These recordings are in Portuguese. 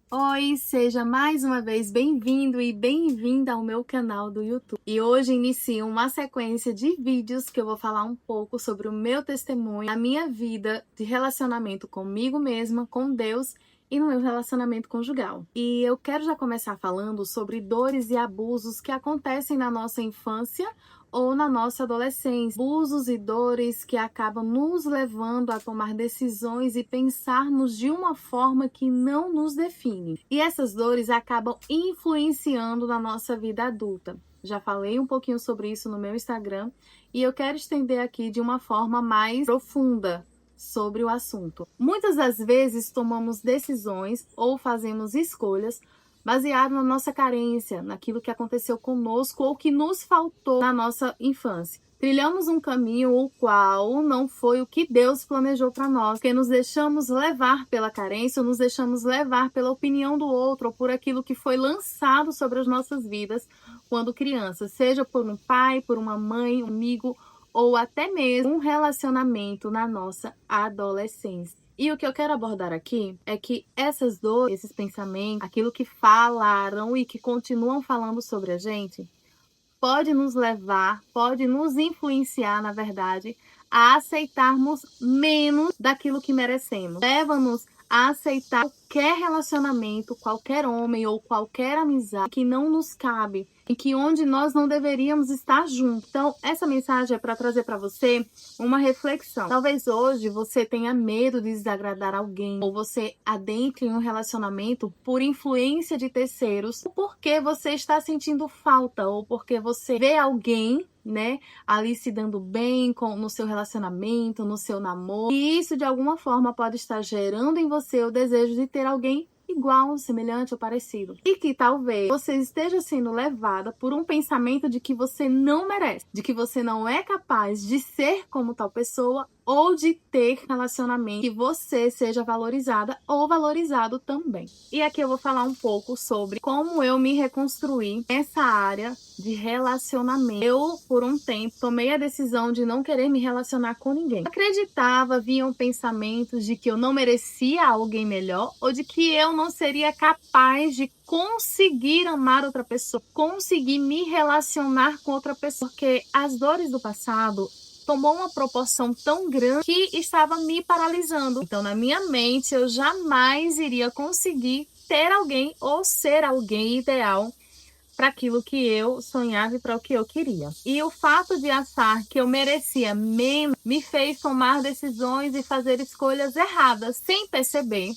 Oi, seja mais uma vez bem-vindo e bem-vinda ao meu canal do YouTube. E hoje inicio uma sequência de vídeos que eu vou falar um pouco sobre o meu testemunho, a minha vida de relacionamento comigo mesma, com Deus e no meu relacionamento conjugal. E eu quero já começar falando sobre dores e abusos que acontecem na nossa infância ou na nossa adolescência. Abusos e dores que acabam nos levando a tomar decisões e pensarmos de uma forma que não nos define. E essas dores acabam influenciando na nossa vida adulta. Já falei um pouquinho sobre isso no meu Instagram e eu quero estender aqui de uma forma mais profunda sobre o assunto. Muitas das vezes tomamos decisões ou fazemos escolhas baseado na nossa carência, naquilo que aconteceu conosco ou que nos faltou na nossa infância. Trilhamos um caminho o qual não foi o que Deus planejou para nós, porque nos deixamos levar pela carência, ou nos deixamos levar pela opinião do outro, ou por aquilo que foi lançado sobre as nossas vidas quando crianças, seja por um pai, por uma mãe, um amigo, ou até mesmo um relacionamento na nossa adolescência. E o que eu quero abordar aqui é que essas dores, esses pensamentos, aquilo que falaram e que continuam falando sobre a gente, pode nos levar, pode nos influenciar, na verdade, a aceitarmos menos daquilo que merecemos. Leva-nos a aceitar qualquer relacionamento, qualquer homem ou qualquer amizade que não nos cabe, em que onde nós não deveríamos estar juntos. Então, essa mensagem é para trazer para você uma reflexão. Talvez hoje você tenha medo de desagradar alguém, ou você adentre em um relacionamento por influência de terceiros, porque você está sentindo falta, ou porque você vê alguém, né, ali se dando bem no seu relacionamento, no seu namoro. E isso de alguma forma pode estar gerando em você o desejo de ter alguém igual, semelhante ou parecido. E que talvez você esteja sendo levada por um pensamento de que você não merece, de que você não é capaz de ser como tal pessoa ou de ter relacionamento que você seja valorizada ou valorizado também. E aqui eu vou falar um pouco sobre como eu me reconstruí nessa área de relacionamento. Eu, por um tempo, tomei a decisão de não querer me relacionar com ninguém. Acreditava, vinham pensamentos de que eu não merecia alguém melhor ou de que eu não seria capaz de conseguir amar outra pessoa, conseguir me relacionar com outra pessoa, porque as dores do passado tomou uma proporção tão grande que estava me paralisando. Então, na minha mente, eu jamais iria conseguir ter alguém ou ser alguém ideal para aquilo que eu sonhava e para o que eu queria. E o fato de achar que eu merecia menos me fez tomar decisões e fazer escolhas erradas, sem perceber.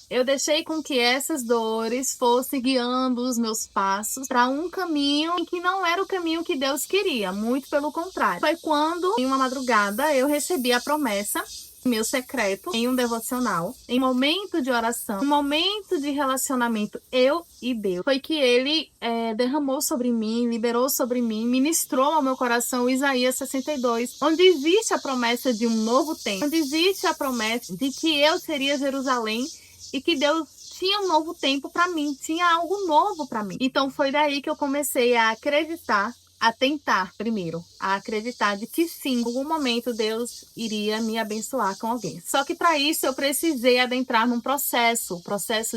Eu deixei com que essas dores fossem guiando os meus passos para um caminho que não era o caminho que Deus queria, muito pelo contrário. Foi quando, em uma madrugada, eu recebi a promessa, meu secreto, em um devocional, em momento de oração, em momento de relacionamento, eu e Deus. Foi que Ele derramou sobre mim, liberou sobre mim, ministrou ao meu coração Isaías 62, onde existe a promessa de um novo tempo, onde existe a promessa de que eu seria Jerusalém, e que Deus tinha um novo tempo para mim, tinha algo novo para mim. Então foi daí que eu comecei a acreditar, a tentar primeiro, a acreditar de que sim, em algum momento Deus iria me abençoar com alguém. Só que para isso eu precisei adentrar num processo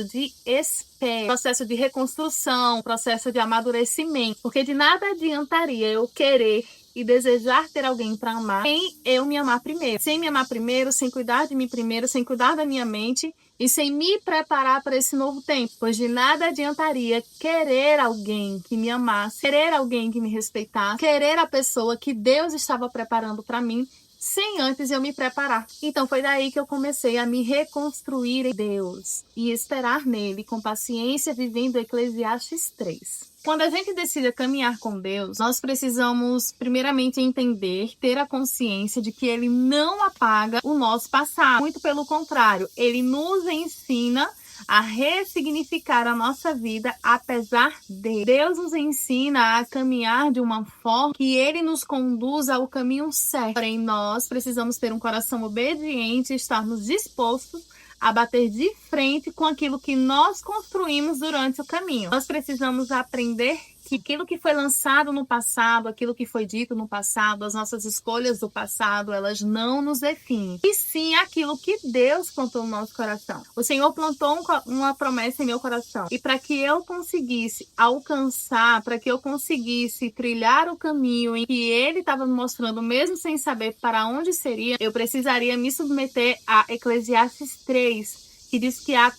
de espera, processo de reconstrução, processo de amadurecimento, porque de nada adiantaria eu querer e desejar ter alguém para amar sem eu me amar primeiro. Sem me amar primeiro, sem cuidar de mim primeiro, sem cuidar da minha mente e sem me preparar para esse novo tempo. Pois de nada adiantaria querer alguém que me amasse, querer alguém que me respeitasse, querer a pessoa que Deus estava preparando para mim, sem antes eu me preparar. Então foi daí que eu comecei a me reconstruir em Deus e esperar nele com paciência, vivendo Eclesiastes 3. Quando a gente decide caminhar com Deus, nós precisamos primeiramente entender, ter a consciência de que Ele não apaga o nosso passado. Muito pelo contrário, Ele nos ensina a ressignificar a nossa vida apesar de. Deus nos ensina a caminhar de uma forma que Ele nos conduza ao caminho certo. Porém, nós precisamos ter um coração obediente e estarmos dispostos a bater de frente com aquilo que nós construímos durante o caminho. Nós precisamos aprender que aquilo que foi lançado no passado, aquilo que foi dito no passado, as nossas escolhas do passado, elas não nos definem. E sim aquilo que Deus plantou no nosso coração. O Senhor plantou uma promessa em meu coração. E para que eu conseguisse alcançar, para que eu conseguisse trilhar o caminho em que Ele estava me mostrando, mesmo sem saber para onde seria, eu precisaria me submeter a Eclesiastes 3, que diz que há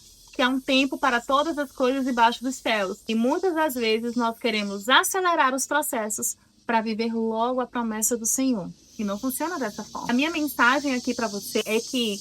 um tempo para todas as coisas debaixo dos céus. E muitas das vezes nós queremos acelerar os processos para viver logo a promessa do Senhor. E não funciona dessa forma. A minha mensagem aqui para você é que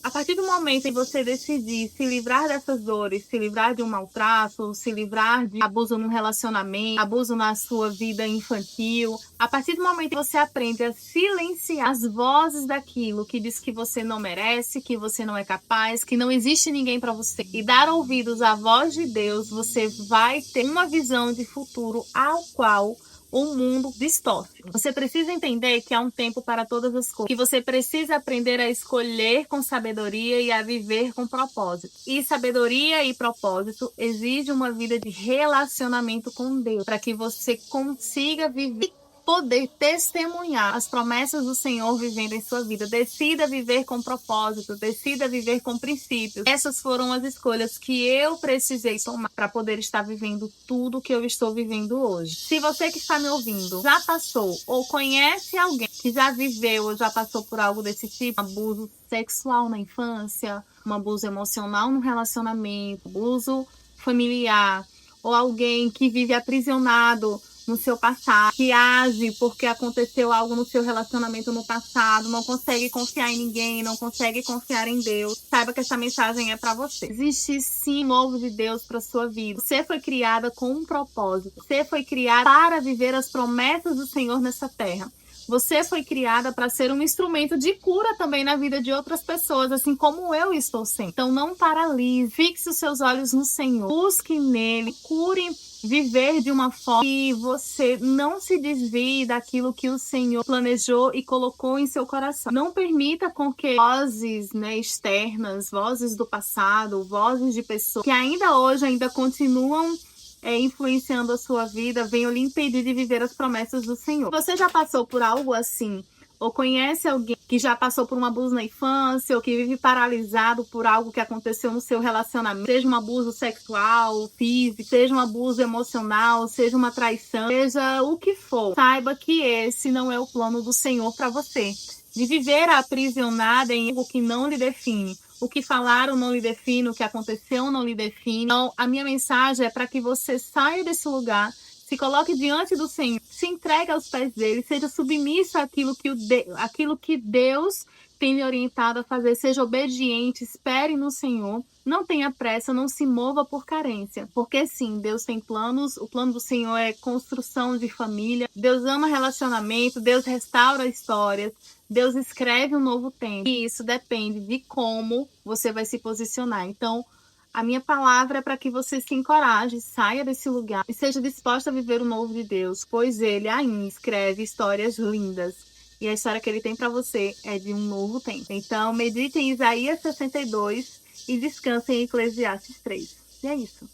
a partir do momento em você decidir se livrar dessas dores, se livrar de um maltrato, se livrar de abuso no relacionamento, abuso na sua vida infantil, a partir do momento que você aprende a silenciar as vozes daquilo que diz que você não merece, que você não é capaz, que não existe ninguém para você, e dar ouvidos à voz de Deus, você vai ter uma visão de futuro ao qual o mundo distorce. Você precisa entender que há um tempo para todas as coisas, que você precisa aprender a escolher com sabedoria e a viver com propósito. E sabedoria e propósito exige uma vida de relacionamento com Deus, para que você consiga viver, poder testemunhar as promessas do Senhor vivendo em sua vida. Decida viver com propósito, decida viver com princípios. Essas foram as escolhas que eu precisei tomar para poder estar vivendo tudo que eu estou vivendo hoje. Se você que está me ouvindo já passou ou conhece alguém que já viveu ou já passou por algo desse tipo, abuso sexual na infância, um abuso emocional no relacionamento, abuso familiar, ou alguém que vive aprisionado no seu passado, que age porque aconteceu algo no seu relacionamento no passado, não consegue confiar em ninguém, não consegue confiar em Deus, saiba que essa mensagem é para você. Existe sim um novo de Deus para sua vida. Você foi criada com um propósito. Você foi criada para viver as promessas do Senhor nessa terra. Você foi criada para ser um instrumento de cura também na vida de outras pessoas, assim como eu estou sendo. Então não paralise, fixe os seus olhos no Senhor, busque nele, cure viver de uma forma que você não se desvie daquilo que o Senhor planejou e colocou em seu coração. Não permita com que vozes, externas, vozes do passado, vozes de pessoas que ainda hoje continuam influenciando a sua vida, venham lhe impedir de viver as promessas do Senhor. Se você já passou por algo assim, ou conhece alguém que já passou por um abuso na infância, ou que vive paralisado por algo que aconteceu no seu relacionamento, seja um abuso sexual, físico, seja um abuso emocional, seja uma traição, seja o que for, saiba que esse não é o plano do Senhor para você. De viver aprisionada em algo que não lhe define. O que falaram não lhe define, o que aconteceu não lhe define. Então, a minha mensagem é para que você saia desse lugar, se coloque diante do Senhor, se entregue aos pés dele, seja submissa àquilo que Deus tem lhe orientado a fazer, seja obediente, espere no Senhor, não tenha pressa, não se mova por carência, porque sim, Deus tem planos, o plano do Senhor é construção de família, Deus ama relacionamento, Deus restaura histórias, Deus escreve um novo tempo, e isso depende de como você vai se posicionar. Então, a minha palavra é para que você se encoraje, saia desse lugar e seja disposta a viver o novo de Deus, pois Ele ainda escreve histórias lindas. E a história que Ele tem para você é de um novo tempo. Então, medite em Isaías 62 e descanse em Eclesiastes 3. E é isso.